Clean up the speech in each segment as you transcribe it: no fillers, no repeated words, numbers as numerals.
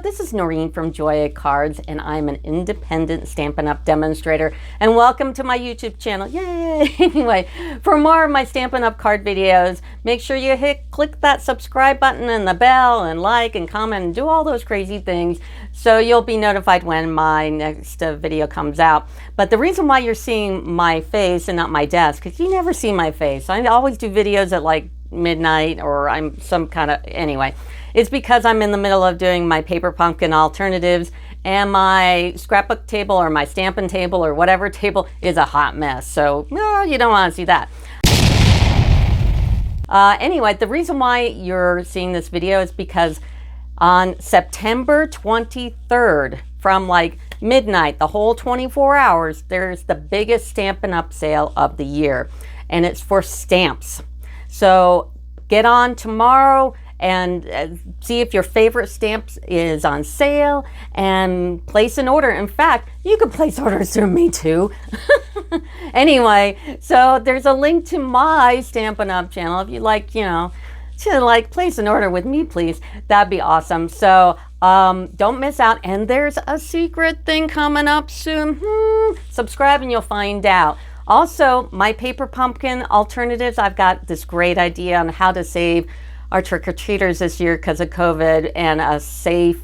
this is Noreen from Joya Cards, and I'm an independent Stampin' Up! Demonstrator. And welcome to my YouTube channel. Yay! Anyway, for more of my Stampin' Up! Card videos, make sure you click that subscribe button and the bell and like and comment and do all those crazy things so you'll be notified when my next video comes out. But the reason why you're seeing my face and not my desk, because you never see my face. I always do videos at like midnight, or I'm some kind of, anyway. It's because I'm in the middle of doing my paper pumpkin alternatives, and my scrapbook table or my Stampin' table or whatever table is a hot mess. So, no, you don't want to see that. Anyway, the reason why you're seeing this video is because on September 23rd, from like midnight, the whole 24 hours, there's the biggest Stampin' Up! Sale of the year, and it's for stamps. So get on tomorrow and see if your favorite stamps is on sale and place an order. In fact, you can place orders through me too. Anyway, so there's a link to my Stampin' Up! Channel if you like, you know, to like place an order with me, please. That'd be awesome. So don't miss out. And there's a secret thing coming up soon. Subscribe and you'll find out. Also, my paper pumpkin alternatives, I've got this great idea on how to save our trick-or-treaters this year because of COVID, and a safe,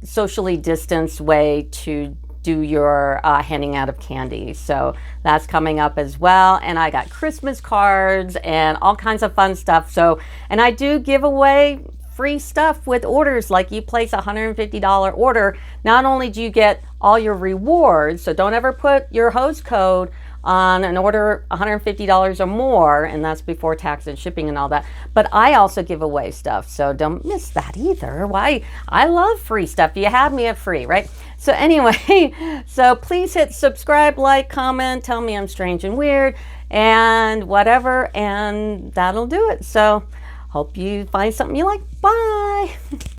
socially distanced way to do your handing out of candy. So that's coming up as well. And I got Christmas cards and all kinds of fun stuff. So, and I do give away free stuff with orders. Like you place a $150 order, not only do you get all your rewards, so don't ever put your host code on an order $150 or more, and that's before tax and shipping and all that, but I also give away stuff, so don't miss that either. Why? I love free stuff. You have me at free, right? So anyway, so please hit subscribe, like, comment, tell me I'm strange and weird and whatever, and that'll do it. So hope you find something you like. Bye.